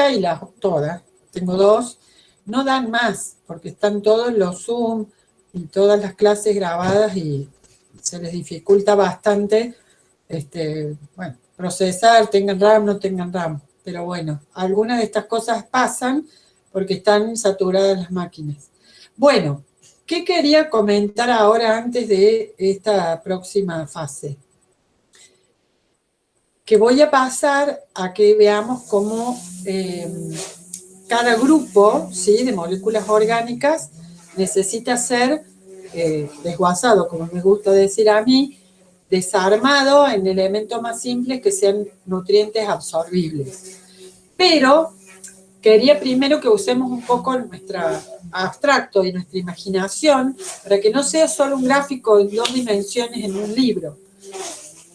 esta y todas, tengo dos, no dan más, porque están todos los Zoom y todas las clases grabadas y se les dificulta bastante, bueno, procesar, tengan RAM, no tengan RAM. Pero bueno, algunas de estas cosas pasan porque están saturadas las máquinas. Bueno, ¿qué quería comentar ahora antes de esta próxima fase? Que voy a pasar a que veamos cómo cada grupo, ¿sí?, de moléculas orgánicas necesita ser desguazado, como me gusta decir a mí, desarmado en elementos más simples que sean nutrientes absorbibles. Pero quería primero que usemos un poco nuestro abstracto y nuestra imaginación para que no sea solo un gráfico en 2 dimensiones en un libro.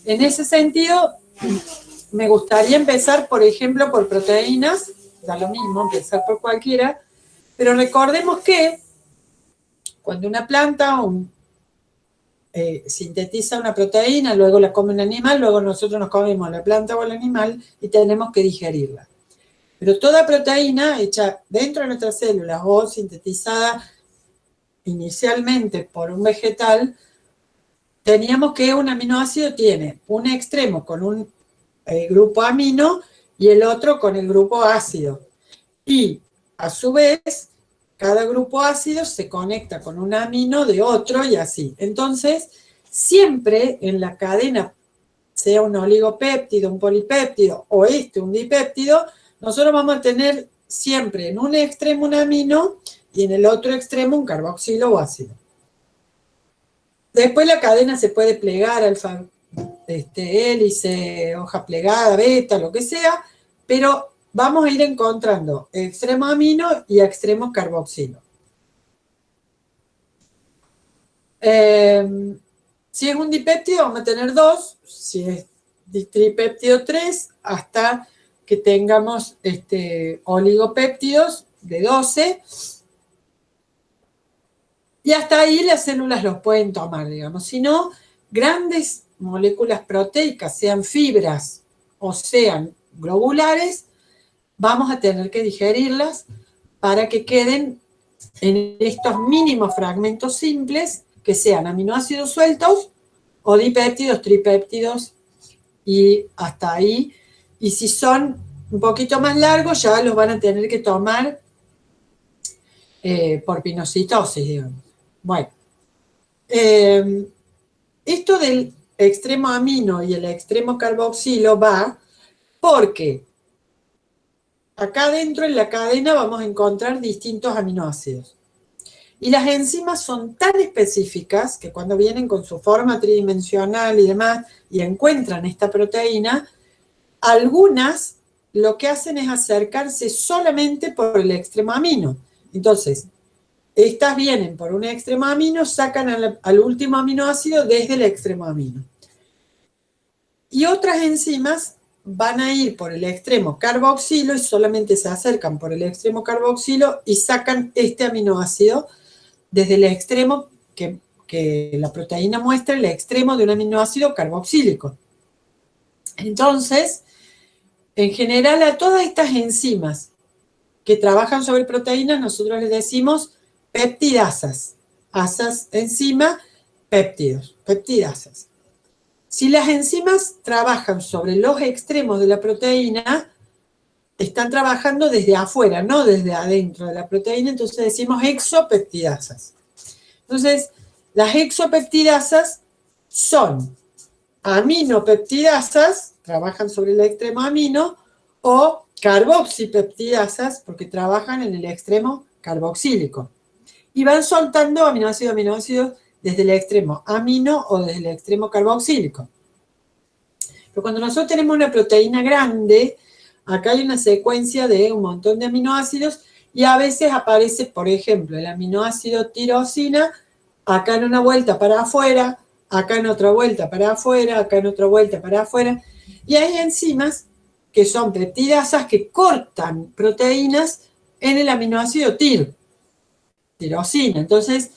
En ese sentido, me gustaría empezar, por ejemplo, por proteínas, da lo mismo empezar por cualquiera, pero recordemos que cuando una planta sintetiza una proteína, luego la come un animal, luego nosotros nos comemos la planta o el animal y tenemos que digerirla. Pero toda proteína hecha dentro de nuestras células o sintetizada inicialmente por un vegetal, teníamos que un aminoácido tiene un extremo con un grupo amino y el otro con el grupo ácido. Y a su vez, cada grupo ácido se conecta con un amino de otro y así. Entonces, siempre en la cadena, sea un oligopéptido, un polipéptido o un dipéptido, nosotros vamos a tener siempre en un extremo un amino y en el otro extremo un carboxilo o ácido. Después la cadena se puede plegar, alfa, hélice, hoja plegada, beta, lo que sea, pero vamos a ir encontrando extremo amino y extremo carboxilo. Si es un dipéptido, vamos a tener 2, si es tripéptido 3, hasta que tengamos oligopéptidos de 12. Y hasta ahí las células los pueden tomar, digamos. Si no, grandes moléculas proteicas, sean fibras o sean globulares, vamos a tener que digerirlas para que queden en estos mínimos fragmentos simples que sean aminoácidos sueltos o dipéptidos, tripéptidos y hasta ahí. Y si son un poquito más largos, ya los van a tener que tomar por pinocitosis, digamos. Bueno, esto del extremo amino y el extremo carboxilo va porque acá dentro en la cadena vamos a encontrar distintos aminoácidos. Y las enzimas son tan específicas que cuando vienen con su forma tridimensional y demás y encuentran esta proteína, algunas lo que hacen es acercarse solamente por el extremo amino. Entonces, estas vienen por un extremo amino, sacan al último aminoácido desde el extremo amino. Y otras enzimas van a ir por el extremo carboxilo y solamente se acercan por el extremo carboxilo y sacan este aminoácido desde el extremo que la proteína muestra, el extremo de un aminoácido carboxílico. Entonces, en general a todas estas enzimas que trabajan sobre proteínas, nosotros les decimos peptidasas. Asas, enzima, péptidos, peptidasas. Si las enzimas trabajan sobre los extremos de la proteína, están trabajando desde afuera, no desde adentro de la proteína, entonces decimos exopeptidasas. Entonces, las exopeptidasas son aminopeptidasas, trabajan sobre el extremo amino, o carboxipeptidasas, porque trabajan en el extremo carboxílico. Y van soltando aminoácidos desde el extremo amino o desde el extremo carboxílico. Pero cuando nosotros tenemos una proteína grande, acá hay una secuencia de un montón de aminoácidos y a veces aparece, por ejemplo, el aminoácido tirosina, acá en una vuelta para afuera, acá en otra vuelta para afuera, acá en otra vuelta para afuera. Y hay enzimas que son peptidasas que cortan proteínas en el aminoácido tirosina. Entonces,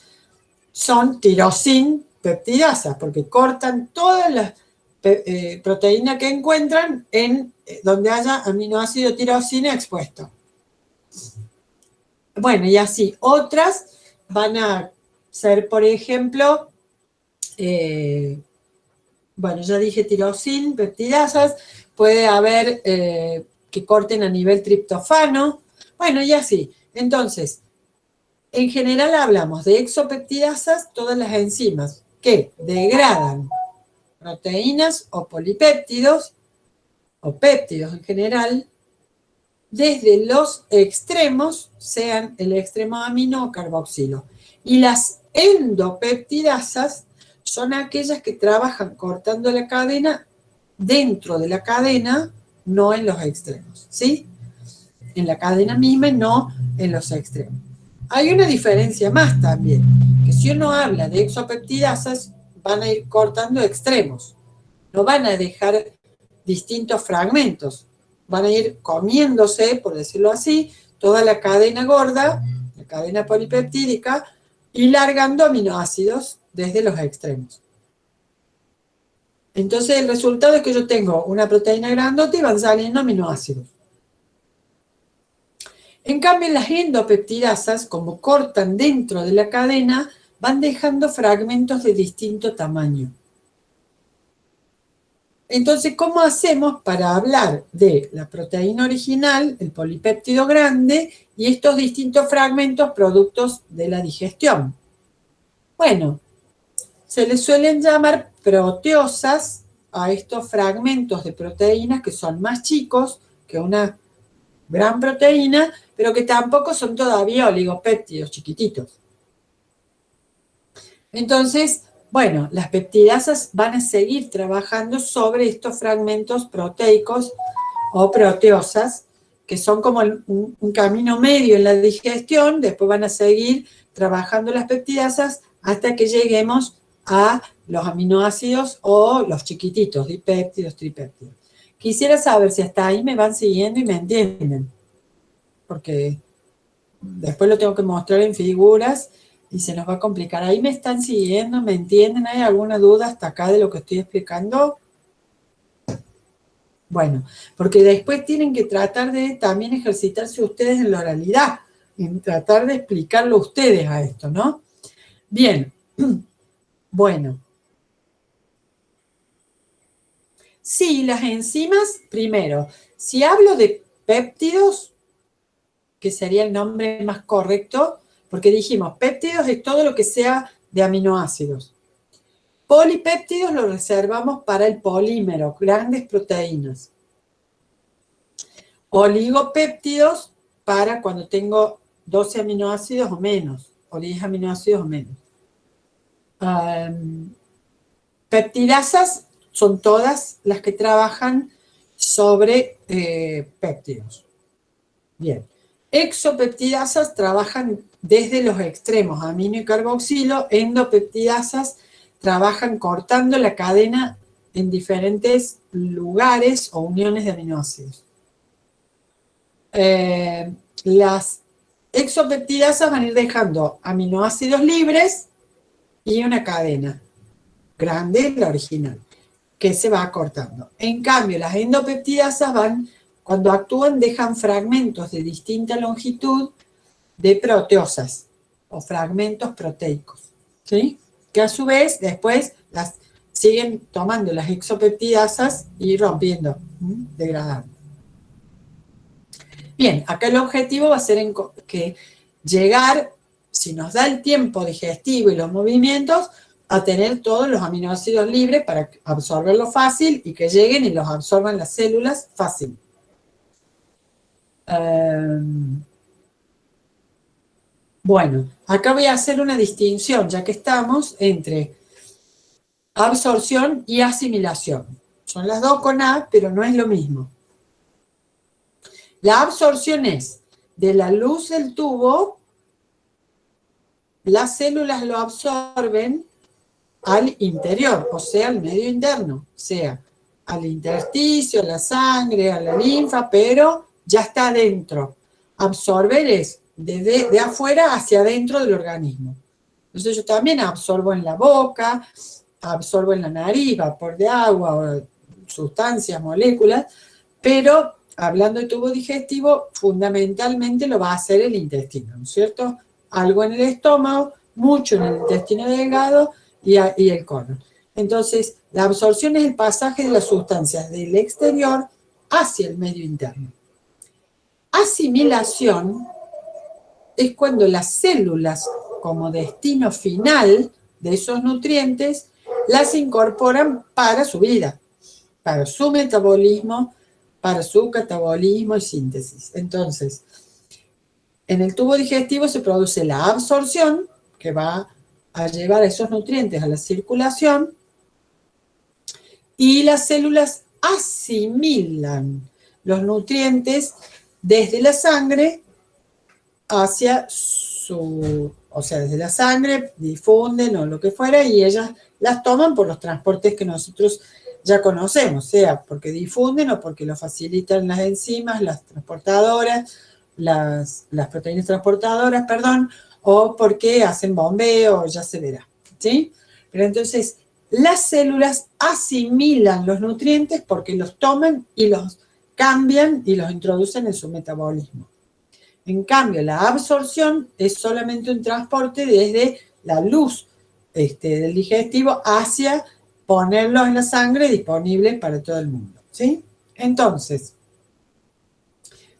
son tirosin peptidasas, porque cortan todas proteína que encuentran en donde haya aminoácido tirosina expuesto. Bueno, y así. Otras van a ser, por ejemplo, bueno, ya dije tirosina, peptidasas, puede haber que corten a nivel triptofano, bueno, y así. Entonces, en general hablamos de exopeptidasas, todas las enzimas que degradan proteínas o polipéptidos, o péptidos en general, desde los extremos, sean el extremo amino o carboxilo. Y las endopeptidasas son aquellas que trabajan cortando la cadena dentro de la cadena, no en los extremos, ¿sí? En la cadena misma y no en los extremos. Hay una diferencia más también, que si uno habla de exopeptidasas, van a ir cortando extremos, no van a dejar distintos fragmentos, van a ir comiéndose, por decirlo así, toda la cadena gorda, la cadena polipeptídica, y largando aminoácidos desde los extremos. Entonces el resultado es que yo tengo una proteína grandota y van saliendo aminoácidos. En cambio, las endopeptidasas, como cortan dentro de la cadena, van dejando fragmentos de distinto tamaño. Entonces, ¿cómo hacemos para hablar de la proteína original, el polipéptido grande, y estos distintos fragmentos productos de la digestión? Bueno, se les suelen llamar proteosas a estos fragmentos de proteínas que son más chicos que una gran proteína, pero que tampoco son todavía oligopéptidos chiquititos. Entonces, bueno, las peptidasas van a seguir trabajando sobre estos fragmentos proteicos o proteosas, que son como un camino medio en la digestión. Después van a seguir trabajando las peptidasas hasta que lleguemos a los aminoácidos o los chiquititos, dipéptidos, tripéptidos. Quisiera saber si hasta ahí me van siguiendo y me entienden, porque después lo tengo que mostrar en figuras y se nos va a complicar. ¿Ahí me están siguiendo? ¿Me entienden? ¿Hay alguna duda hasta acá de lo que estoy explicando? Bueno, porque después tienen que tratar de también ejercitarse ustedes en la oralidad, en tratar de explicarlo ustedes a esto, ¿no? Bien, bueno. Sí, las enzimas, primero, si hablo de péptidos, que sería el nombre más correcto, porque dijimos, péptidos es todo lo que sea de aminoácidos. Polipéptidos lo reservamos para el polímero, grandes proteínas. Oligopéptidos para cuando tengo 12 aminoácidos o menos, o 10 aminoácidos o menos. Peptidasas son todas las que trabajan sobre péptidos. Bien. Exopeptidasas trabajan desde los extremos, amino y carboxilo. Endopeptidasas trabajan cortando la cadena en diferentes lugares o uniones de aminoácidos. Las exopeptidasas van a ir dejando aminoácidos libres y una cadena grande, la original, que se va cortando. En cambio, las endopeptidasas van, cuando actúan, dejan fragmentos de distinta longitud de proteosas o fragmentos proteicos, ¿sí? Que a su vez después las siguen tomando las exopeptidasas y rompiendo, degradando. Bien, acá el objetivo va a ser que llegar, si nos da el tiempo digestivo y los movimientos, a tener todos los aminoácidos libres para absorberlo fácil y que lleguen y los absorban las células fácil. Bueno, acá voy a hacer una distinción, ya que estamos entre absorción y asimilación. Son las dos con A, pero no es lo mismo. La absorción es de la luz del tubo, las células lo absorben al interior, o sea, al medio interno, sea al intersticio, a la sangre, a la linfa, pero ya está adentro. Absorber es de afuera hacia adentro del organismo. Entonces yo también absorbo en la boca, absorbo en la nariz, vapor de agua o sustancias, moléculas, pero hablando de tubo digestivo, fundamentalmente lo va a hacer el intestino, ¿no es cierto? Algo en el estómago, mucho en el intestino delgado y el colon. Entonces, la absorción es el pasaje de las sustancias del exterior hacia el medio interno. Asimilación es cuando las células, como destino final de esos nutrientes, las incorporan para su vida, para su metabolismo, para su catabolismo y síntesis. Entonces, en el tubo digestivo se produce la absorción, que va a llevar esos nutrientes a la circulación, y las células asimilan los nutrientes desde la sangre hacia desde la sangre, difunden o lo que fuera, y ellas las toman por los transportes que nosotros ya conocemos, sea porque difunden o porque lo facilitan las enzimas, las transportadoras, las proteínas transportadoras, perdón, o porque hacen bombeo, ya se verá, ¿sí? Pero entonces, las células asimilan los nutrientes porque los toman y los cambian y los introducen en su metabolismo. En cambio, la absorción es solamente un transporte desde la luz del digestivo hacia ponerlo en la sangre disponible para todo el mundo, ¿sí? Entonces,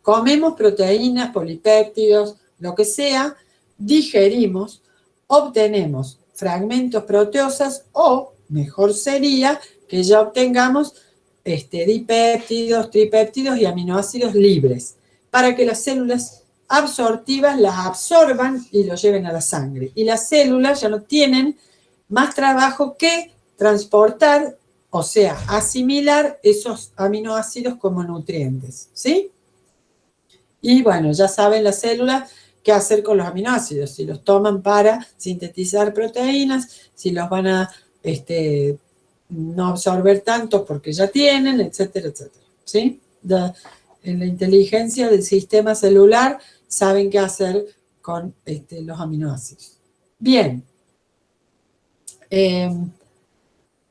comemos proteínas, polipéptidos, lo que sea, digerimos, obtenemos fragmentos proteosas o, mejor sería, que ya obtengamos dipéptidos, tripéptidos y aminoácidos libres, para que las células absortivas las absorban y lo lleven a la sangre. Y las células ya no tienen más trabajo que transportar, o sea, asimilar esos aminoácidos como nutrientes, ¿sí? Y bueno, ya saben las células qué hacer con los aminoácidos, si los toman para sintetizar proteínas, si los van a no absorber tanto porque ya tienen, etcétera, etcétera, ¿sí? En la inteligencia del sistema celular saben qué hacer con los aminoácidos. Bien. En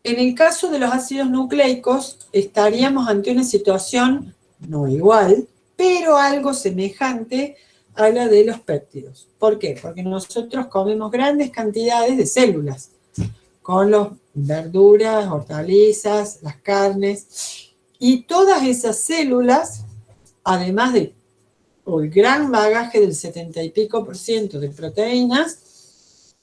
el caso de los ácidos nucleicos, estaríamos ante una situación no igual, pero algo semejante a la de los péptidos. ¿Por qué? Porque nosotros comemos grandes cantidades de células, con las verduras, hortalizas, las carnes, y todas esas células, además de el gran bagaje del 70 y pico % de proteínas,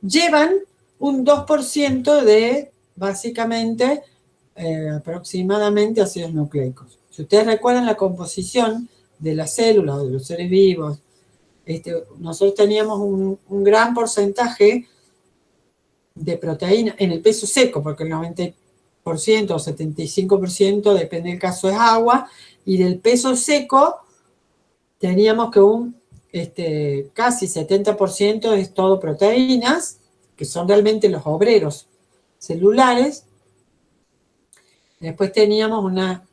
llevan un 2% de, básicamente, aproximadamente ácidos nucleicos. Si ustedes recuerdan la composición de las células o de los seres vivos, nosotros teníamos un gran porcentaje de proteína en el peso seco, porque el 90% o 75%, depende del caso, es agua, y del peso seco teníamos que casi 70% es todo proteínas, que son realmente los obreros celulares. Después teníamos una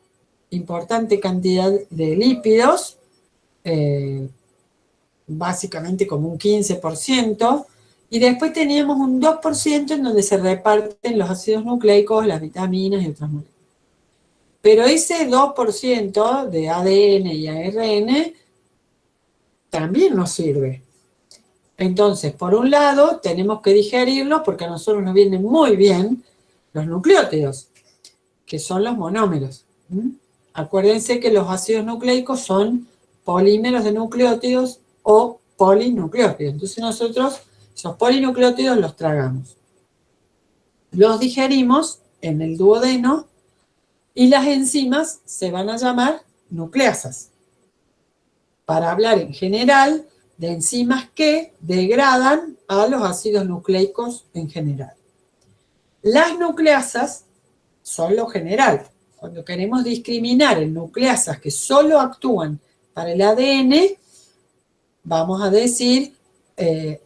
importante cantidad de lípidos, básicamente como un 15%, y después teníamos un 2% en donde se reparten los ácidos nucleicos, las vitaminas y otras moléculas. Pero ese 2% de ADN y ARN también nos sirve. Entonces, por un lado, tenemos que digerirlos porque a nosotros nos vienen muy bien los nucleótidos, que son los monómeros. Acuérdense que los ácidos nucleicos son polímeros de nucleótidos o polinucleótidos. Entonces nosotros esos polinucleótidos los tragamos. Los digerimos en el duodeno y las enzimas se van a llamar nucleasas. Para hablar en general de enzimas que degradan a los ácidos nucleicos en general. Las nucleasas son lo general. Cuando queremos discriminar en nucleasas que solo actúan para el ADN, vamos a decir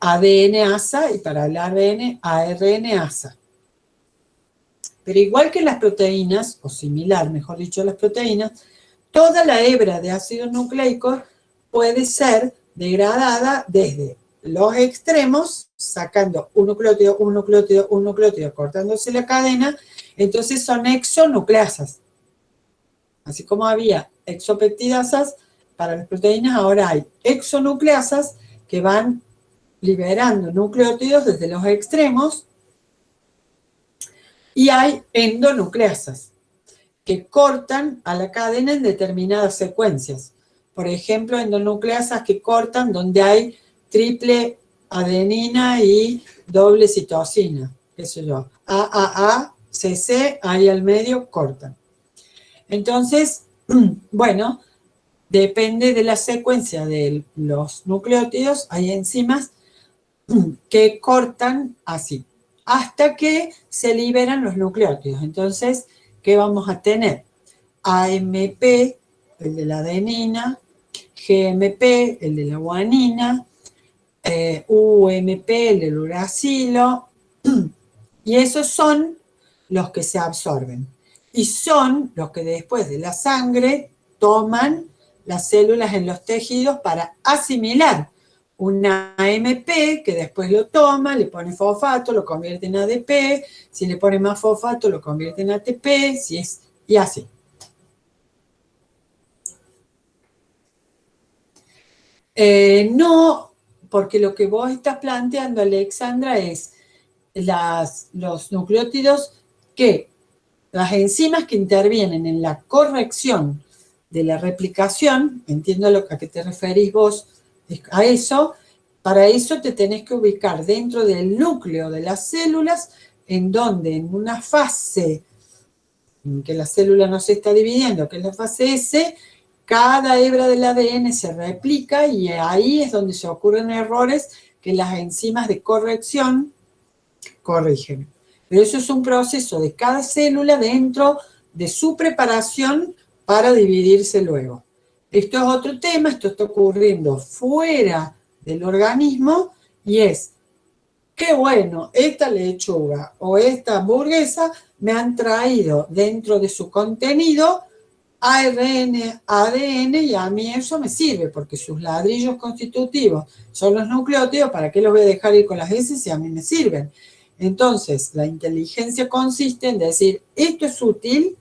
ADN-ASA y para el ARN, ARN-ASA. Pero igual que las proteínas, o similar, mejor dicho, a las proteínas, toda la hebra de ácidos nucleicos puede ser degradada desde los extremos, sacando un nucleótido, un nucleótido, un nucleótido, cortándose la cadena, entonces son exonucleasas. Así como había exopeptidasas para las proteínas, ahora hay exonucleasas que van liberando nucleótidos desde los extremos, y hay endonucleasas que cortan a la cadena en determinadas secuencias. Por ejemplo, endonucleasas que cortan donde hay triple adenina y doble citosina, qué sé yo, AAA, CC, ahí al medio cortan. Entonces, bueno, depende de la secuencia de los nucleótidos, hay enzimas que cortan así, hasta que se liberan los nucleótidos. Entonces, ¿qué vamos a tener? AMP, el de la adenina, GMP, el de la guanina, UMP, el del uracilo, y esos son los que se absorben. Y son los que después de la sangre toman las células en los tejidos para asimilar una AMP, que después lo toma, le pone fosfato, lo convierte en ADP, si le pone más fosfato lo convierte en ATP, y así. No, porque lo que vos estás planteando, Alexandra, es los nucleótidos que, las enzimas que intervienen en la corrección de la replicación, entiendo a qué te referís vos a eso, para eso te tenés que ubicar dentro del núcleo de las células, en donde en una fase en que la célula no se está dividiendo, que es la fase S, cada hebra del ADN se replica y ahí es donde se ocurren errores que las enzimas de corrección corrigen. Pero eso es un proceso de cada célula dentro de su preparación para dividirse luego. Esto es otro tema, esto está ocurriendo fuera del organismo y es, qué bueno, esta lechuga o esta hamburguesa me han traído dentro de su contenido ARN, ADN, y a mí eso me sirve porque sus ladrillos constitutivos son los nucleótidos. ¿Para qué los voy a dejar ir con las S si a mí me sirven? Entonces, la inteligencia consiste en decir, esto es útil,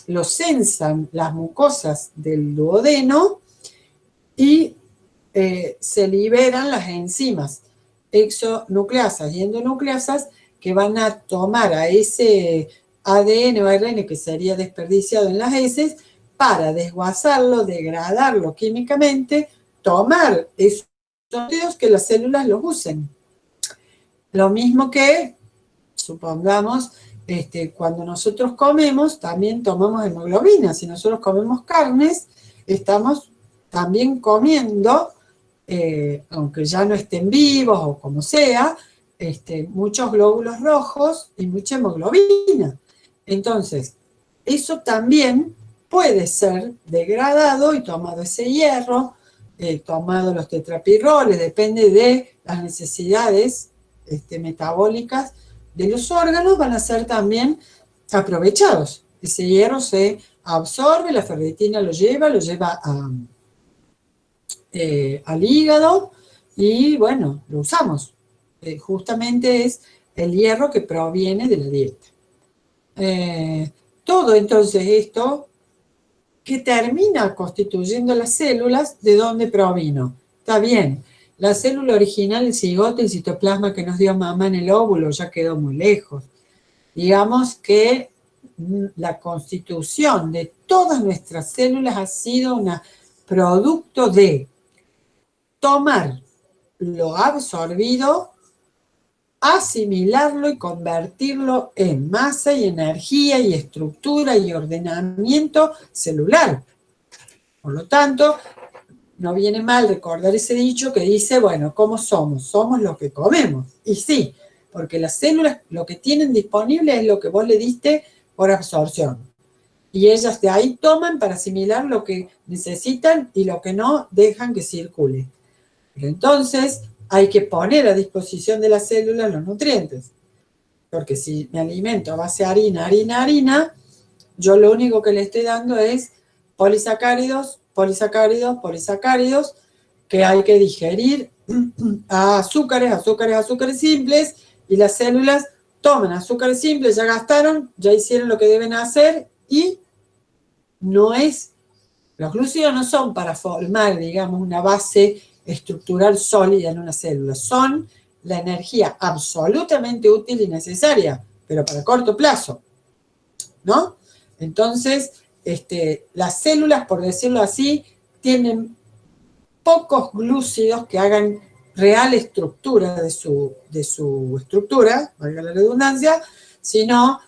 lo sensan las mucosas del duodeno y se liberan las enzimas exonucleasas y endonucleasas que van a tomar a ese ADN o ARN que sería desperdiciado en las heces para desguazarlo, degradarlo químicamente, tomar esos nucleótidos que las células los usen. Lo mismo que, supongamos, cuando nosotros comemos, también tomamos hemoglobina. Si nosotros comemos carnes, estamos también comiendo, aunque ya no estén vivos o como sea, muchos glóbulos rojos y mucha hemoglobina. Entonces, eso también puede ser degradado y tomado ese hierro, tomado los tetrapirroles, depende de las necesidades metabólicas de los órganos, van a ser también aprovechados. Ese hierro se absorbe, la ferritina lo lleva al hígado y bueno, lo usamos. Justamente es el hierro que proviene de la dieta. Todo entonces esto que termina constituyendo las células, ¿de dónde provino? Está bien, la célula original, el cigoto, el citoplasma que nos dio mamá en el óvulo, ya quedó muy lejos. Digamos que la constitución de todas nuestras células ha sido un producto de tomar lo absorbido, asimilarlo y convertirlo en masa y energía y estructura y ordenamiento celular. Por lo tanto, no viene mal recordar ese dicho que dice, bueno, ¿cómo somos? Somos lo que comemos. Y sí, porque las células lo que tienen disponible es lo que vos le diste por absorción. Y ellas de ahí toman para asimilar lo que necesitan y lo que no dejan que circule. Pero entonces hay que poner a disposición de las células los nutrientes. Porque si me alimento a base de harina, yo lo único que le estoy dando es polisacáridos, que hay que digerir a azúcares simples, y las células toman azúcares simples, ya gastaron, ya hicieron lo que deben hacer, y los glúcidos no son para formar, digamos, una base estructural sólida en una célula, son la energía absolutamente útil y necesaria, pero para corto plazo, ¿no? Entonces, las células, por decirlo así, tienen pocos glúcidos que hagan real estructura de su estructura, valga la redundancia, sino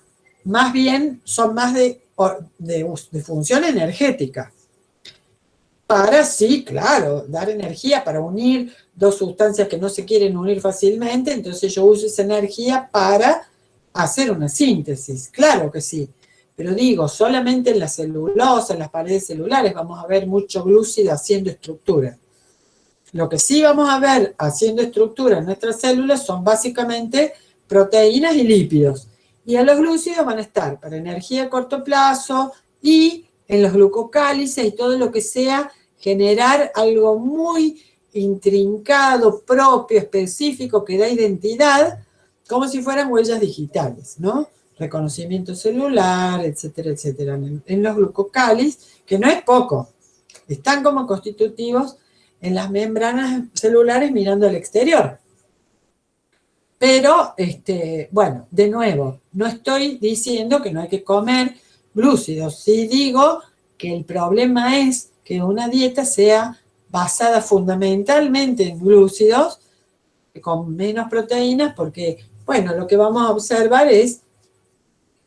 más bien son más de función energética. Para, sí, claro, dar energía para unir dos sustancias que no se quieren unir fácilmente, entonces yo uso esa energía para hacer una síntesis, claro que sí. Pero digo, solamente en la celulosa, en las paredes celulares, vamos a ver mucho glúcido haciendo estructura. Lo que sí vamos a ver haciendo estructura en nuestras células son básicamente proteínas y lípidos. Y en los glúcidos van a estar para energía a corto plazo y en los glucocálices y todo lo que sea generar algo muy intrincado, propio, específico, que da identidad, como si fueran huellas digitales, ¿no? Reconocimiento celular, etcétera, etcétera. En los glucocálices, que no es poco, están como constitutivos en las membranas celulares mirando al exterior. Pero, bueno, de nuevo, no estoy diciendo que no hay que comer glúcidos. Sí digo que el problema es que una dieta sea basada fundamentalmente en glúcidos, con menos proteínas, porque, bueno, lo que vamos a observar es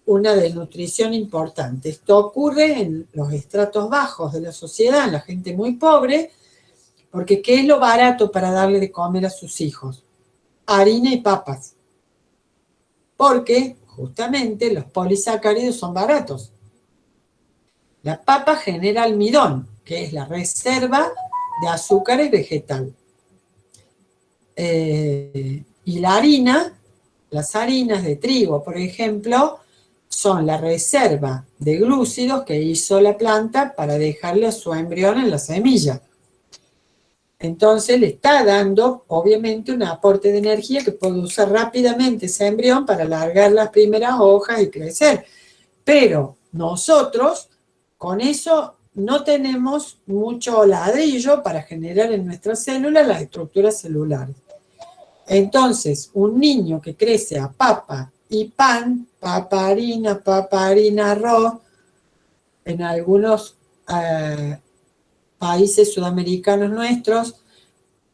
una desnutrición importante. Esto ocurre en los estratos bajos de la sociedad, en la gente muy pobre, porque ¿qué es lo barato para darle de comer a sus hijos? Harina y papas. Porque justamente los polisacáridos son baratos. La papa genera almidón, que es la reserva de azúcares vegetal. Y la harina, las harinas de trigo, por ejemplo, son la reserva de glúcidos que hizo la planta para dejarle a su embrión en la semilla. Entonces le está dando, obviamente, un aporte de energía que puede usar rápidamente ese embrión para alargar las primeras hojas y crecer. Pero nosotros, con eso, no tenemos mucho ladrillo para generar en nuestras células las estructuras celulares. Entonces, un niño que crece a papa y pan, papa, harina, arroz, en algunos países sudamericanos nuestros,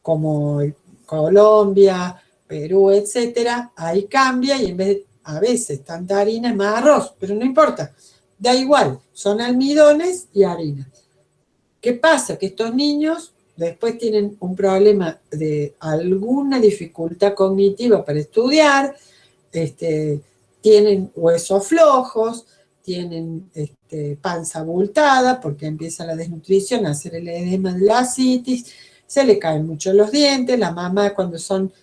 como Colombia, Perú, etcétera, ahí cambia y en vez de, a veces, tanta harina es más arroz, pero no importa, da igual, son almidones y harina. ¿Qué pasa? Que estos niños después tienen un problema de alguna dificultad cognitiva para estudiar, tienen huesos flojos, tienen panza abultada porque empieza la desnutrición, a hacer el edema de la asitis, se le caen mucho los dientes, la mamá cuando son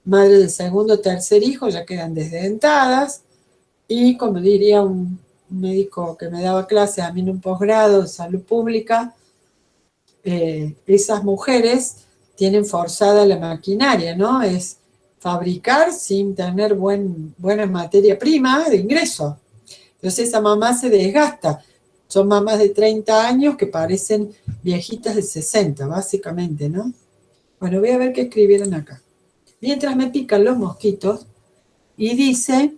madres del segundo o tercer hijo ya quedan desdentadas, y como diría un médico que me daba clases a mí en un posgrado de salud pública, esas mujeres tienen forzada la maquinaria, ¿no? Es fabricar sin tener buena materia prima de ingreso. Entonces esa mamá se desgasta. Son mamás de 30 años que parecen viejitas de 60, básicamente, ¿no? Bueno, voy a ver qué escribieron acá. Mientras me pican los mosquitos, y dice,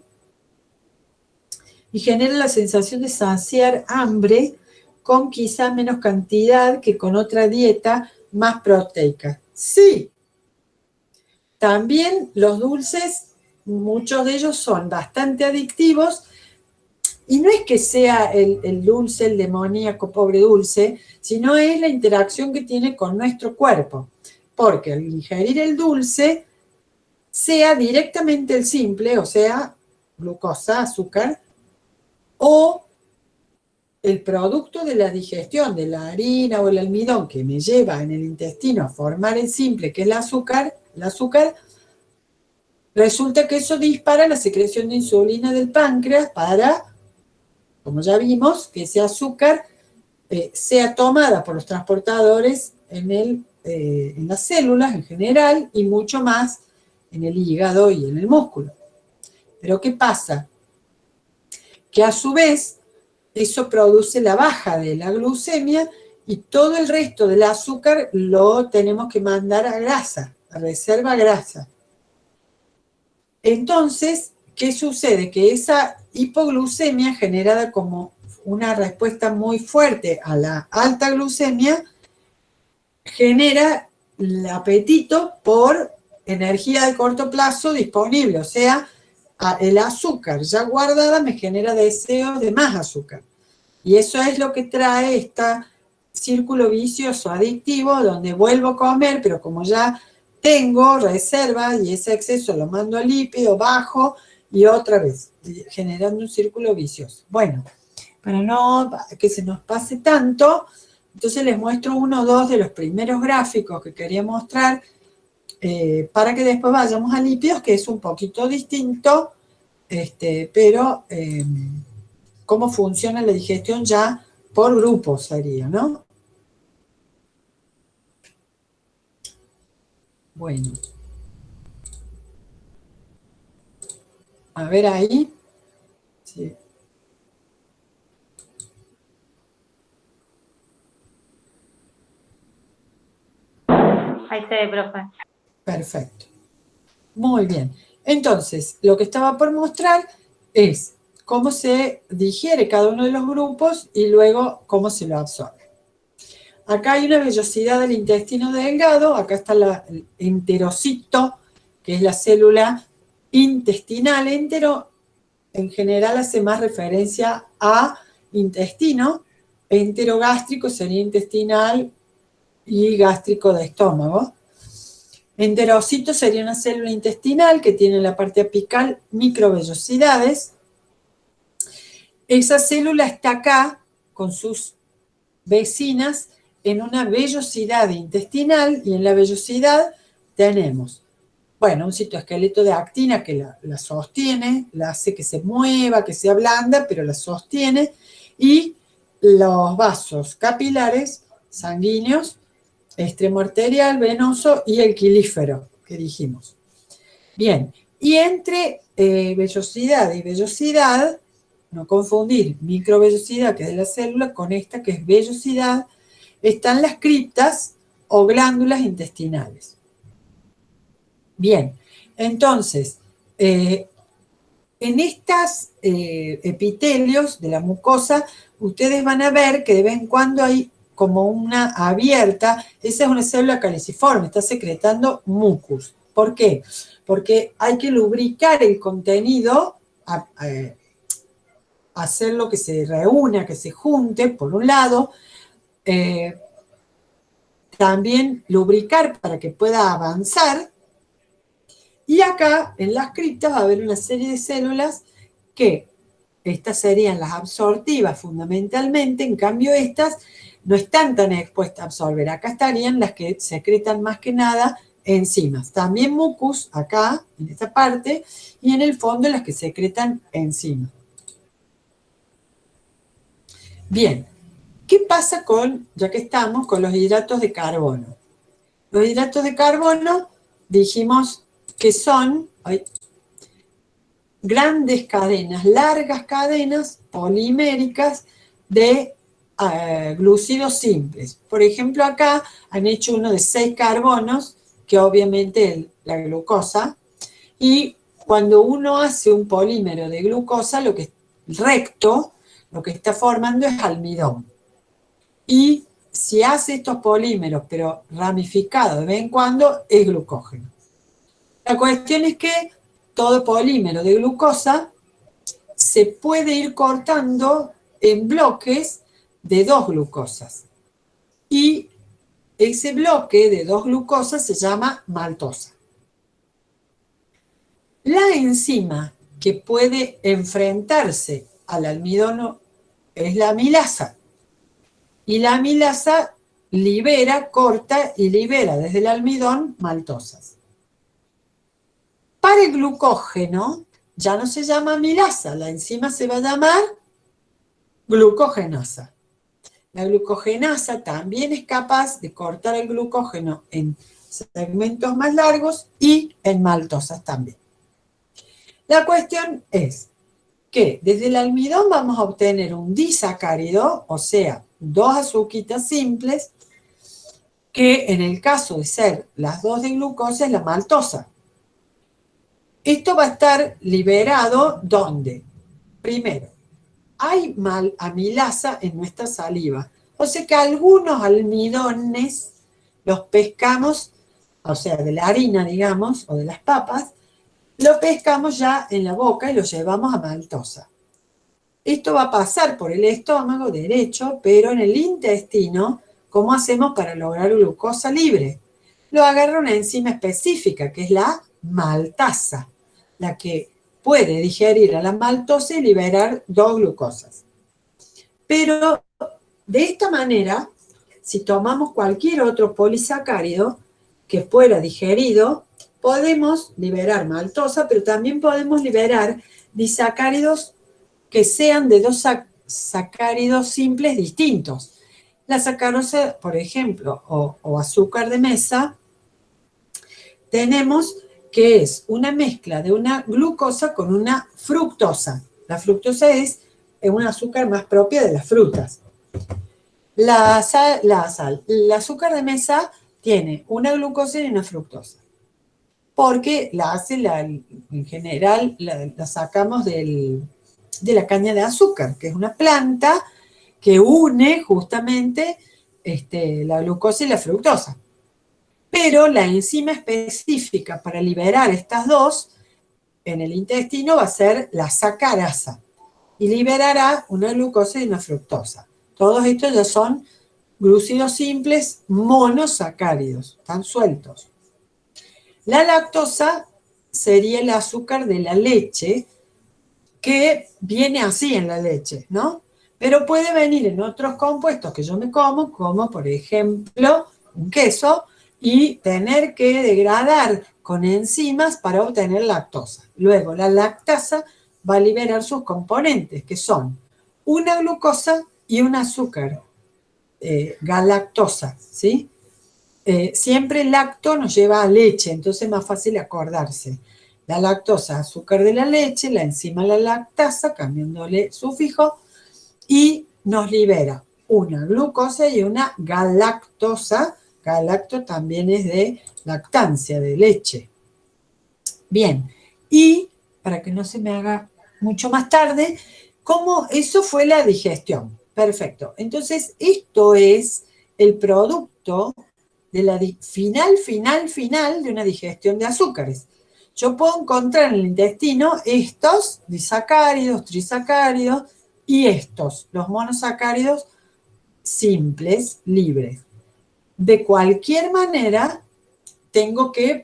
y genera la sensación de saciar hambre con quizá menos cantidad que con otra dieta más proteica. Sí, también los dulces, muchos de ellos son bastante adictivos, y no es que sea el dulce, el demoníaco pobre dulce, sino es la interacción que tiene con nuestro cuerpo. Porque al ingerir el dulce, sea directamente el simple, o sea, glucosa, azúcar, o el producto de la digestión de la harina o el almidón que me lleva en el intestino a formar el simple, que es el azúcar, resulta que eso dispara la secreción de insulina del páncreas para, como ya vimos, que ese azúcar sea tomada por los transportadores en el en las células en general y mucho más en el hígado y en el músculo. Pero ¿qué pasa? Que a su vez eso produce la baja de la glucemia y todo el resto del azúcar lo tenemos que mandar a grasa, a reserva grasa. Entonces, ¿qué sucede? Que esa hipoglucemia generada como una respuesta muy fuerte a la alta glucemia genera el apetito por energía de corto plazo disponible, o sea, el azúcar ya guardada me genera deseos de más azúcar. Y eso es lo que trae este círculo vicioso adictivo donde vuelvo a comer, pero como ya tengo reservas y ese exceso lo mando al lípido bajo y otra vez, generando un círculo vicioso. Bueno, para no que se nos pase tanto, entonces les muestro uno o dos de los primeros gráficos que quería mostrar para que después vayamos a lípidos, que es un poquito distinto, pero cómo funciona la digestión ya por grupos sería, ¿no? Bueno. A ver ahí. Sí. Ahí se ve, profe. Perfecto. Muy bien. Entonces, lo que estaba por mostrar es cómo se digiere cada uno de los grupos y luego cómo se lo absorbe. Acá hay una vellosidad del intestino delgado, acá está el enterocito, que es la célula intestinal. Entero en general hace más referencia a intestino, enterogástrico sería intestinal y gástrico de estómago. Enterocito sería una célula intestinal que tiene en la parte apical microvellosidades. Esa célula está acá con sus vecinas en una vellosidad intestinal y en la vellosidad tenemos, bueno, un citoesqueleto de actina que la sostiene, la hace que se mueva, que sea blanda, pero la sostiene, y los vasos capilares sanguíneos, extremo arterial, venoso y el quilífero, que dijimos. Bien, y entre vellosidad y vellosidad, no confundir microvellosidad, que es de la célula, con esta que es vellosidad, están las criptas o glándulas intestinales. Bien, entonces, en estos epitelios de la mucosa, ustedes van a ver que de vez en cuando hay como una abierta, esa es una célula caliciforme, está secretando mucus. ¿Por qué? Porque hay que lubricar el contenido, hacerlo que se reúna, que se junte, por un lado, también lubricar para que pueda avanzar. Y acá, en las criptas, va a haber una serie de células que estas serían las absortivas fundamentalmente, en cambio estas no están tan expuestas a absorber. Acá estarían las que secretan más que nada enzimas. También mucus, acá, en esta parte, y en el fondo las que secretan enzimas. Bien, ¿qué pasa con, ya que estamos, con los hidratos de carbono? Los hidratos de carbono, dijimos que son grandes cadenas, largas cadenas poliméricas de glúcidos simples. Por ejemplo, acá han hecho uno de 6 carbonos, que obviamente es la glucosa, y cuando uno hace un polímero de glucosa, lo que recto, lo que está formando es almidón. Y si hace estos polímeros, pero ramificados de vez en cuando, es glucógeno. La cuestión es que todo polímero de glucosa se puede ir cortando en bloques de 2 glucosas. Y ese bloque de 2 glucosas se llama maltosa. La enzima que puede enfrentarse al almidón es la amilasa. Y la amilasa libera, corta y libera desde el almidón maltosas. Para el glucógeno ya no se llama amilasa, la enzima se va a llamar glucogenasa. La glucogenasa también es capaz de cortar el glucógeno en segmentos más largos y en maltosas también. La cuestión es que desde el almidón vamos a obtener un disacárido, o sea, dos azuquitas simples, que en el caso de ser las dos de glucosa es la maltosa. Esto va a estar liberado ¿dónde? Primero, hay amilasa en nuestra saliva. O sea que algunos almidones los pescamos, o sea, de la harina, digamos, o de las papas, lo pescamos ya en la boca y lo llevamos a maltosa. Esto va a pasar por el estómago derecho, pero en el intestino, ¿cómo hacemos para lograr glucosa libre? Lo agarra una enzima específica, que es la maltasa, la que puede digerir a la maltosa y liberar dos glucosas. Pero de esta manera, si tomamos cualquier otro polisacárido que fuera digerido, podemos liberar maltosa, pero también podemos liberar disacáridos que sean de dos sacáridos simples distintos. La sacarosa, por ejemplo, o azúcar de mesa, tenemos que es una mezcla de una glucosa con una fructosa. La fructosa es un azúcar más propia de las frutas. El azúcar de mesa tiene una glucosa y una fructosa, porque en general la sacamos de la caña de azúcar, que es una planta que une justamente la glucosa y la fructosa. Pero la enzima específica para liberar estas dos en el intestino va a ser la sacarasa y liberará una glucosa y una fructosa. Todos estos ya son glúcidos simples monosacáridos, están sueltos. La lactosa sería el azúcar de la leche, que viene así en la leche, ¿no? Pero puede venir en otros compuestos que yo me como por ejemplo un queso, y tener que degradar con enzimas para obtener lactosa. Luego la lactasa va a liberar sus componentes, que son una glucosa y un azúcar, galactosa, ¿sí? Siempre el lacto nos lleva a leche, entonces es más fácil acordarse. La lactosa, azúcar de la leche, la enzima la lactasa, cambiándole sufijo, y nos libera una glucosa y una galactosa. Galacto también es de lactancia, de leche. Bien, y para que no se me haga mucho más tarde, ¿cómo eso fue la digestión? Perfecto. Entonces, esto es el producto de la final de una digestión de azúcares. Yo puedo encontrar en el intestino estos disacáridos, trisacáridos y estos, los monosacáridos simples, libres. De cualquier manera, tengo que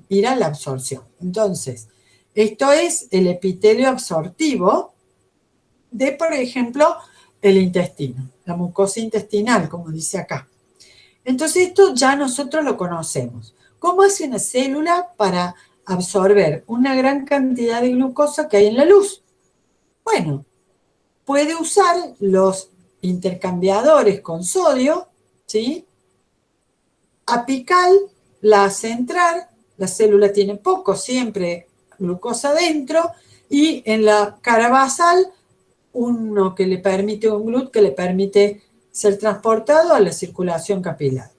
ir a la absorción. Entonces, esto es el epitelio absortivo de, por ejemplo, el intestino, la mucosa intestinal, como dice acá. Entonces, esto ya nosotros lo conocemos. ¿Cómo hace una célula para absorber una gran cantidad de glucosa que hay en la luz? Bueno, puede usar los intercambiadores con sodio, ¿sí? Apical la hace entrar, la célula tiene poco, siempre glucosa dentro, y en la cara basal uno que le permite, un GLUT que le permite ser transportado a la circulación capilar.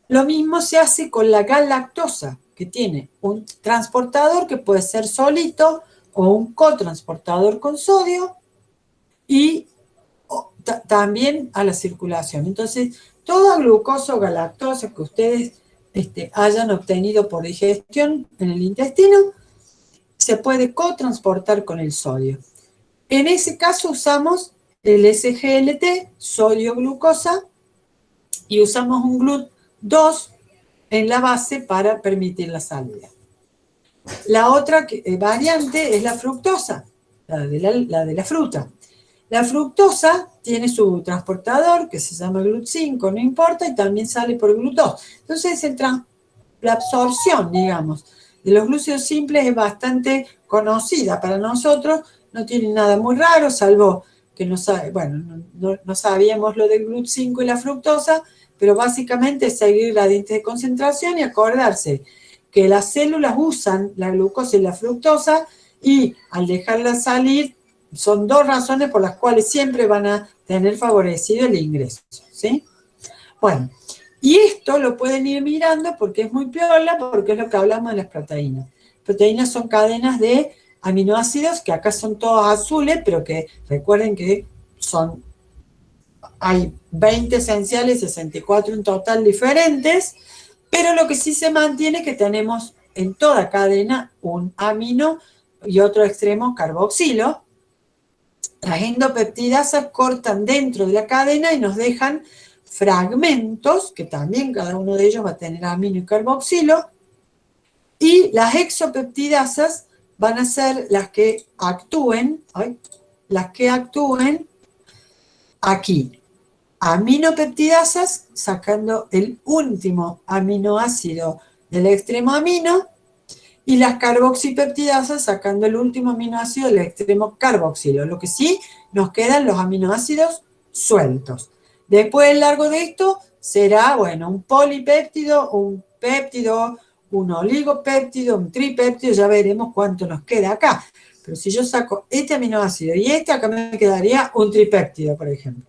Lo mismo se hace con la galactosa, que tiene un transportador que puede ser solito o un cotransportador con sodio, y también a la circulación. Entonces, toda glucosa o galactosa que ustedes hayan obtenido por digestión en el intestino se puede cotransportar con el sodio. En ese caso usamos el SGLT, sodio-glucosa, y usamos un GLUT2 en la base para permitir la salida. La otra variante es la fructosa, la de la fruta. La fructosa tiene su transportador, que se llama GLUT5, no importa, y también sale por GLUT2. Entonces, la absorción, digamos, de los glúcidos simples es bastante conocida para nosotros, no tiene nada muy raro, salvo que no sabíamos lo del GLUT5 y la fructosa, pero básicamente es seguir gradientes de concentración y acordarse que las células usan la glucosa y la fructosa y al dejarlas salir son dos razones por las cuales siempre van a tener favorecido el ingreso, ¿sí? Bueno, y esto lo pueden ir mirando porque es muy piola, porque es lo que hablamos de las proteínas. Proteínas son cadenas de aminoácidos que acá son todos azules, pero que recuerden que hay 20 esenciales, 64 en total diferentes, pero lo que sí se mantiene es que tenemos en toda cadena un amino y otro extremo carboxilo. Las endopeptidasas cortan dentro de la cadena y nos dejan fragmentos, que también cada uno de ellos va a tener amino y carboxilo, y las exopeptidasas van a ser las que actúen aquí. Aminopeptidasas, sacando el último aminoácido del extremo amino, y las carboxipeptidasas, sacando el último aminoácido del extremo carboxilo. Lo que sí, nos quedan los aminoácidos sueltos. Después, el largo de esto será, bueno, un polipéptido, un péptido, un oligopéptido, un tripéptido, ya veremos cuánto nos queda acá. Pero si yo saco este aminoácido y este, acá me quedaría un tripéptido, por ejemplo.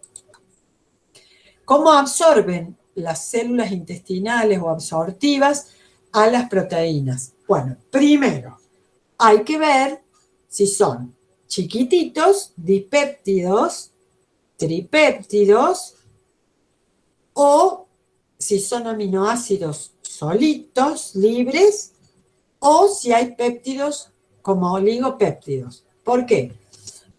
¿Cómo absorben las células intestinales o absortivas a las proteínas? Bueno, primero, hay que ver si son chiquititos, dipéptidos, tripéptidos, o si son aminoácidos solitos, libres, o si hay péptidos como oligopéptidos. ¿Por qué?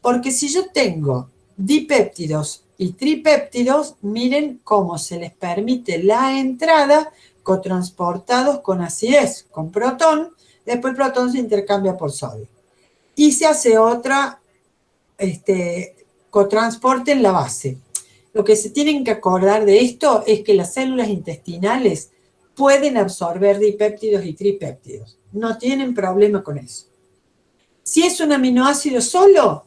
Porque si yo tengo dipéptidos y tripéptidos, miren cómo se les permite la entrada cotransportados con acidez, con protón, después el protón se intercambia por sodio. Y se hace otra cotransporte en la base. Lo que se tienen que acordar de esto es que las células intestinales pueden absorber dipéptidos y tripéptidos. No tienen problema con eso. Si es un aminoácido solo,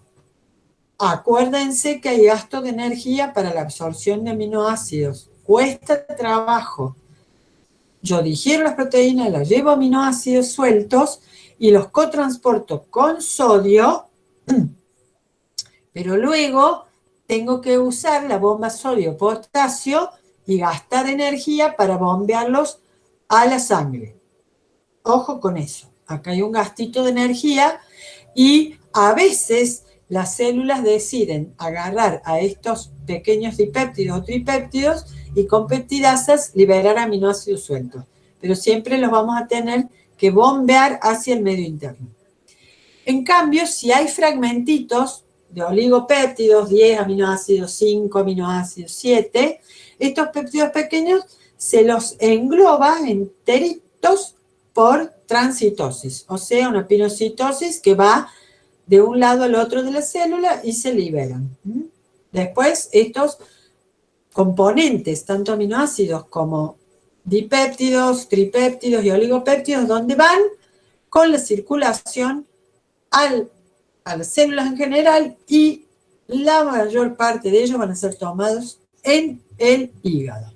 acuérdense que hay gasto de energía para la absorción de aminoácidos. Cuesta trabajo. Yo digiero las proteínas, las llevo a aminoácidos sueltos y los cotransporto con sodio, pero luego tengo que usar la bomba sodio-potasio y gastar energía para bombearlos a la sangre. Ojo con eso. Acá hay un gastito de energía y a veces las células deciden agarrar a estos pequeños dipéptidos o tripéptidos y con peptidasas liberar aminoácidos sueltos. Pero siempre los vamos a tener que bombear hacia el medio interno. En cambio, si hay fragmentitos de oligopéptidos, 10 aminoácidos, 5 aminoácidos, 7, estos péptidos pequeños se los engloba enteritos por transitosis, o sea, una pinocitosis que va de un lado al otro de la célula y se liberan. Después, estos componentes, tanto aminoácidos como dipéptidos, tripéptidos y oligopéptidos, ¿dónde van? Con la circulación a las células en general y la mayor parte de ellos van a ser tomados en el hígado.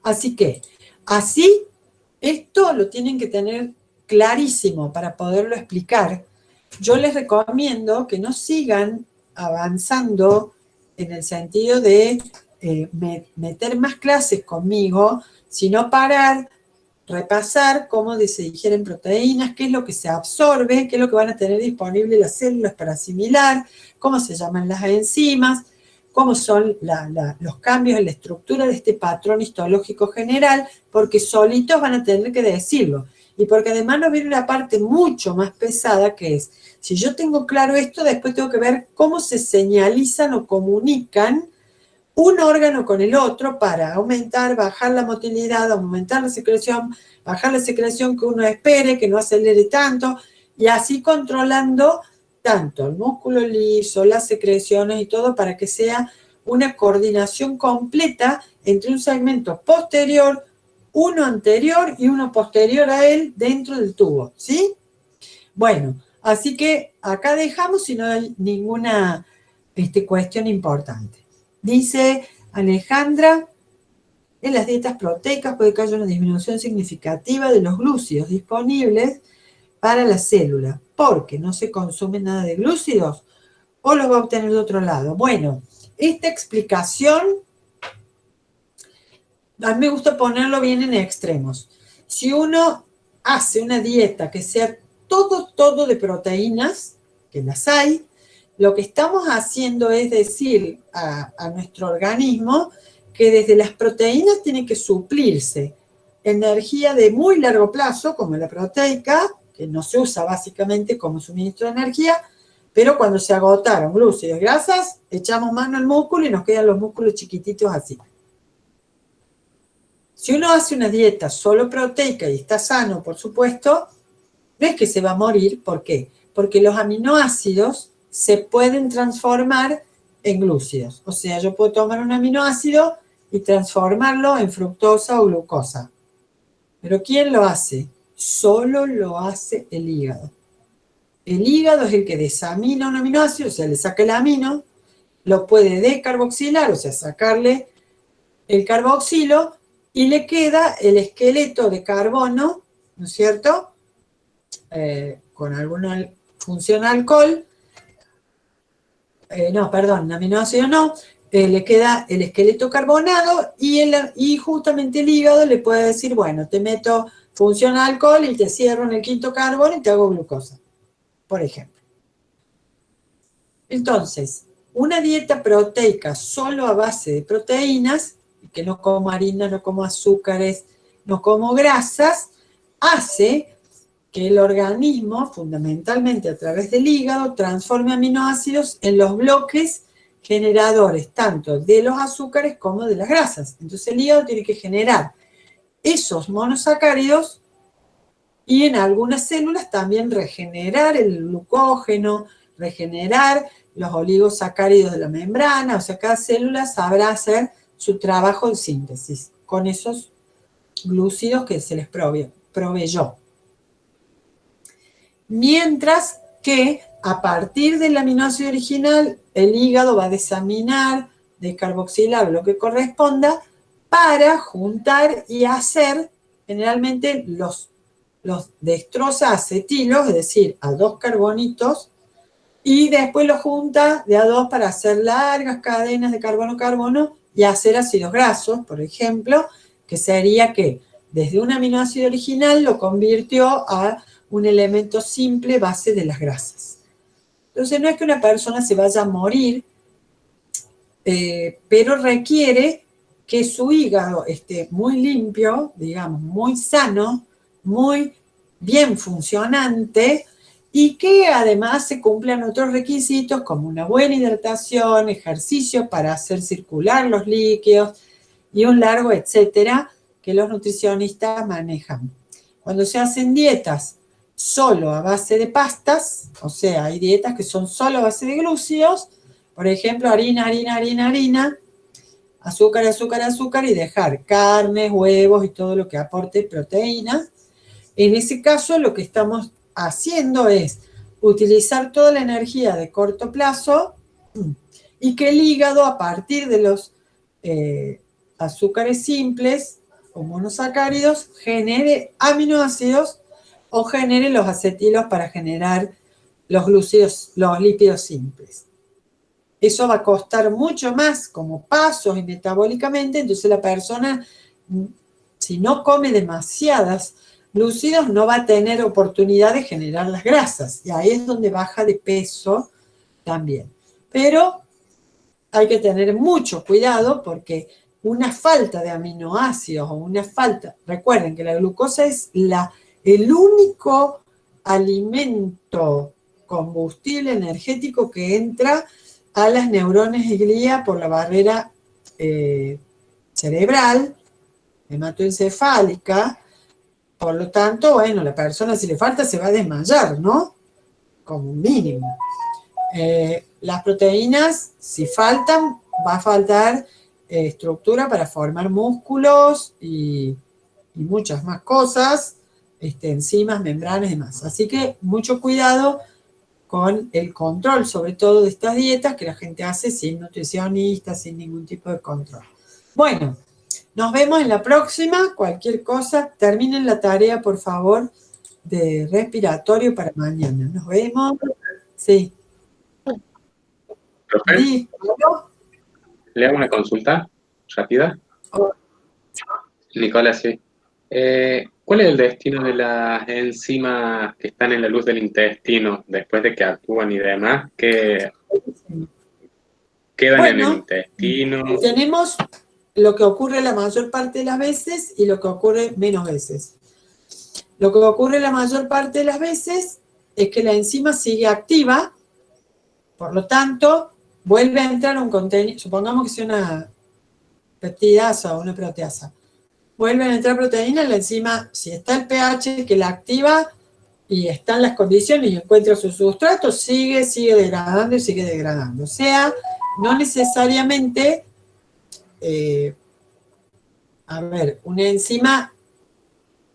Así que, así, esto lo tienen que tener clarísimo para poderlo explicar. Yo les recomiendo que no sigan avanzando en el sentido de meter más clases conmigo, sino parar, repasar cómo se digieren proteínas, qué es lo que se absorbe, qué es lo que van a tener disponible las células para asimilar, cómo se llaman las enzimas, cómo son los cambios en la estructura de este patrón histológico general, porque solitos van a tener que decirlo. Y porque además nos viene una parte mucho más pesada que es, si yo tengo claro esto, después tengo que ver cómo se señalizan o comunican un órgano con el otro para aumentar, bajar la motilidad, aumentar la secreción, bajar la secreción que uno espere, que no acelere tanto, y así controlando tanto el músculo liso, las secreciones y todo para que sea una coordinación completa entre un segmento posterior, uno anterior y uno posterior a él dentro del tubo, ¿sí? Bueno, así que acá dejamos, si no hay ninguna cuestión importante. Dice Alejandra, en las dietas proteicas puede que haya una disminución significativa de los glúcidos disponibles para la célula, porque no se consume nada de glúcidos o los va a obtener de otro lado. Bueno, esta explicación a mí me gusta ponerlo bien en extremos. Si uno hace una dieta que sea todo de proteínas, que las hay, lo que estamos haciendo es decir a nuestro organismo que desde las proteínas tiene que suplirse energía de muy largo plazo, como la proteica, que no se usa básicamente como suministro de energía, pero cuando se agotaron glúcidos y grasas, echamos mano al músculo y nos quedan los músculos chiquititos así. Si uno hace una dieta solo proteica y está sano, por supuesto, no es que se va a morir. ¿Por qué? Porque los aminoácidos se pueden transformar en glúcidos. O sea, yo puedo tomar un aminoácido y transformarlo en fructosa o glucosa. ¿Pero quién lo hace? Solo lo hace el hígado. El hígado es el que desamina un aminoácido, o sea, le saca el amino, lo puede decarboxilar, o sea, sacarle el carboxilo, y le queda el esqueleto de carbono, ¿no es cierto? Con alguna función alcohol, aminoácido no, le queda el esqueleto carbonado y justamente el hígado le puede decir, bueno, te meto función alcohol y te cierro en el quinto carbono y te hago glucosa, por ejemplo. Entonces, una dieta proteica solo a base de proteínas, que no como harina, no como azúcares, no como grasas, hace que el organismo, fundamentalmente a través del hígado, transforme aminoácidos en los bloques generadores tanto de los azúcares como de las grasas. Entonces el hígado tiene que generar esos monosacáridos y en algunas células también regenerar el glucógeno, regenerar los oligosacáridos de la membrana, o sea, cada célula sabrá hacer su trabajo de síntesis con esos glúcidos que se les proveyó. Mientras que a partir del aminoácido original, el hígado va a desaminar, descarboxilar lo que corresponda para juntar y hacer generalmente los destroza acetilos, es decir, a 2 carbonitos, y después los junta de a 2 para hacer largas cadenas de carbono-carbono y hacer ácidos grasos, por ejemplo, que sería que desde un aminoácido original lo convirtió a un elemento simple base de las grasas. Entonces no es que una persona se vaya a morir, pero requiere que su hígado esté muy limpio, digamos, muy sano, muy bien funcionante, y que además se cumplan otros requisitos como una buena hidratación, ejercicio para hacer circular los líquidos y un largo etcétera que los nutricionistas manejan. Cuando se hacen dietas solo a base de pastas, o sea, hay dietas que son solo a base de glúcidos, por ejemplo, harina, azúcar, azúcar, azúcar, y dejar carnes, huevos y todo lo que aporte proteínas. En ese caso, lo que estamos haciendo es utilizar toda la energía de corto plazo y que el hígado, a partir de los azúcares simples o monosacáridos, genere aminoácidos o genere los acetilos para generar los glúcidos, los lípidos simples. Eso va a costar mucho más como pasos y metabólicamente, entonces la persona, si no come demasiadas glúcidos, no va a tener oportunidad de generar las grasas, y ahí es donde baja de peso también. Pero hay que tener mucho cuidado porque una falta de aminoácidos o una falta, recuerden que la glucosa es el único alimento combustible energético que entra a las neuronas de glía por la barrera cerebral, hematoencefálica. Por lo tanto, bueno, la persona si le falta se va a desmayar, ¿no? Como mínimo. Las proteínas, si faltan, va a faltar estructura para formar músculos y muchas más cosas, enzimas, membranas y demás. Así que mucho cuidado con el control, sobre todo de estas dietas que la gente hace sin nutricionista, sin ningún tipo de control. Bueno, nos vemos en la próxima. Cualquier cosa, terminen la tarea, por favor, de respiratorio para mañana. Nos vemos. Sí. Profe, Sí, ¿aló? ¿le hago una consulta rápida? Oh, Nicolás, sí. ¿Cuál es el destino de las enzimas que están en la luz del intestino después de que actúan y demás? ¿Que quedan en el bueno, intestino? tenemos lo que ocurre la mayor parte de las veces y lo que ocurre menos veces. Lo que ocurre la mayor parte de las veces es que la enzima sigue activa, por lo tanto, vuelve a entrar un contenido, supongamos que sea una peptidasa o una proteasa. Vuelven a entrar proteínas, la enzima, si está el pH que la activa y están las condiciones y encuentra su sustrato, sigue degradando y sigue degradando. O sea, no necesariamente, una enzima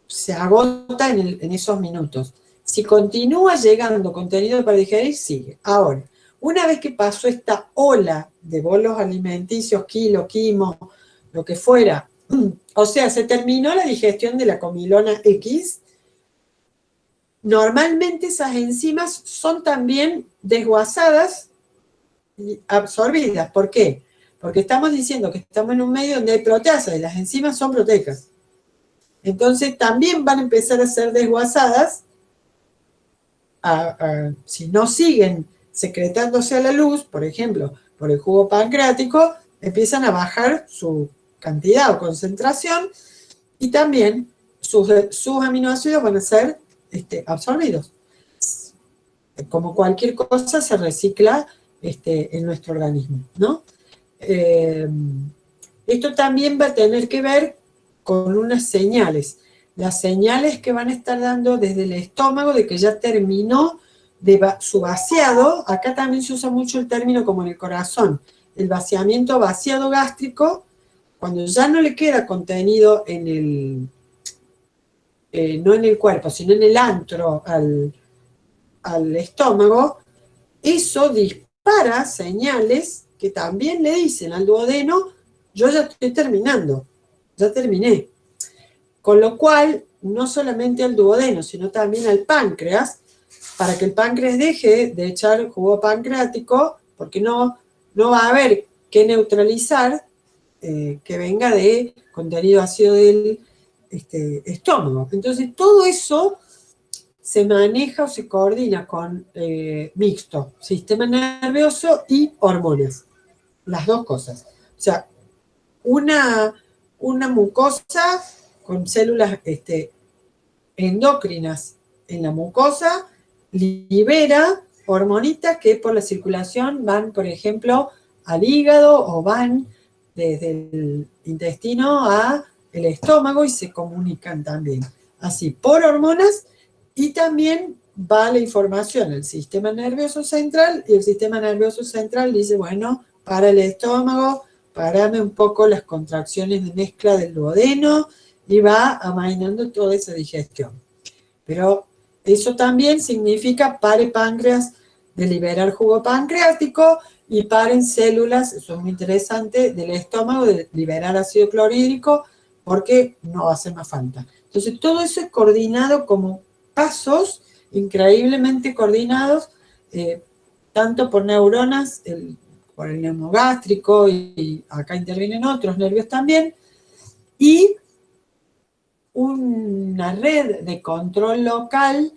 se agota en esos minutos. Si continúa llegando contenido para digerir, sigue. Ahora, una vez que pasó esta ola de bolos alimenticios, quimo, lo que fuera, o sea, se terminó la digestión de la comilona X, normalmente esas enzimas son también desguazadas y absorbidas. ¿Por qué? Porque estamos diciendo que estamos en un medio donde hay proteasas y las enzimas son proteicas. Entonces también van a empezar a ser desguazadas si no siguen secretándose a la luz, por ejemplo, por el jugo pancreático, empiezan a bajar su cantidad o concentración y también sus aminoácidos van a ser absorbidos. Como cualquier cosa se recicla en nuestro organismo, ¿no? Esto también va a tener que ver con unas señales. Las señales que van a estar dando desde el estómago de que ya terminó su vaciado. Acá también se usa mucho el término como en el corazón, el vaciado gástrico, cuando ya no le queda contenido en no en el cuerpo, sino en el antro al estómago. Eso dispara señales que también le dicen al duodeno: yo ya estoy terminando, ya terminé. Con lo cual, no solamente al duodeno, sino también al páncreas, para que el páncreas deje de echar jugo pancreático, porque no va a haber que neutralizar que venga de contenido ácido del estómago. Entonces, todo eso se maneja o se coordina con mixto, sistema nervioso y hormonas. Las dos cosas. O sea, una mucosa con células endócrinas en la mucosa libera hormonitas que por la circulación van, por ejemplo, al hígado o van desde el intestino a el estómago y se comunican también. Así, por hormonas, y también va la información al sistema nervioso central y el sistema nervioso central dice, bueno, para el estómago, parame un poco las contracciones de mezcla del duodeno y va amainando toda esa digestión. Pero eso también significa pare páncreas de liberar jugo pancreático y paren células, eso es muy interesante, del estómago de liberar ácido clorhídrico porque no va a hacer más falta. Entonces todo eso es coordinado como pasos increíblemente coordinados, tanto por neuronas, por el nervio gástrico y acá intervienen otros nervios también, y una red de control local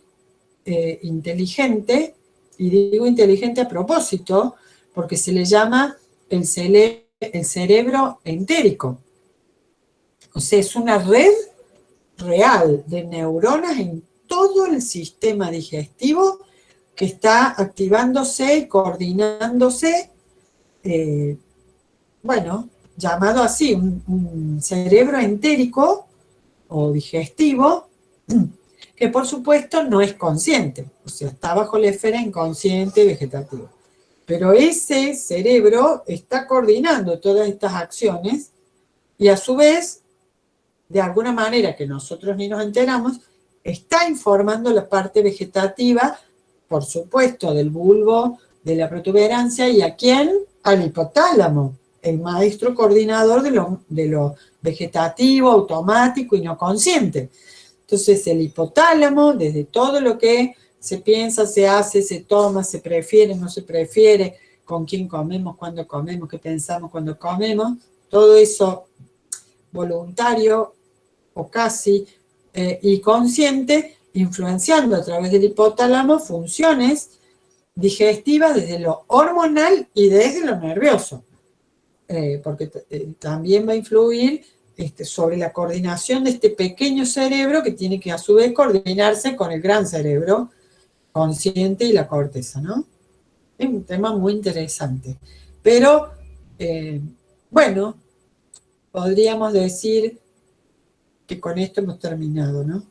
inteligente, y digo inteligente a propósito, porque se le llama el cerebro entérico. O sea, es una red real de neuronas en todo el sistema digestivo que está activándose y coordinándose, llamado así, un cerebro entérico o digestivo, que por supuesto no es consciente, o sea, está bajo la esfera inconsciente vegetativa. Pero ese cerebro está coordinando todas estas acciones y a su vez, de alguna manera que nosotros ni nos enteramos, está informando la parte vegetativa por supuesto, del bulbo de la protuberancia. ¿Y a quién? Al hipotálamo, el maestro coordinador de lo vegetativo, automático y no consciente. Entonces, el hipotálamo, desde todo lo que se piensa, se hace, se toma, se prefiere, no se prefiere, con quién comemos, cuándo comemos, qué pensamos cuando comemos, todo eso voluntario o casi y consciente, influenciando a través del hipotálamo funciones digestivas desde lo hormonal y desde lo nervioso, porque también va a influir sobre la coordinación de este pequeño cerebro que tiene que a su vez coordinarse con el gran cerebro consciente y la corteza, ¿no? Es un tema muy interesante. Pero, bueno, podríamos decir que con esto hemos terminado, ¿no?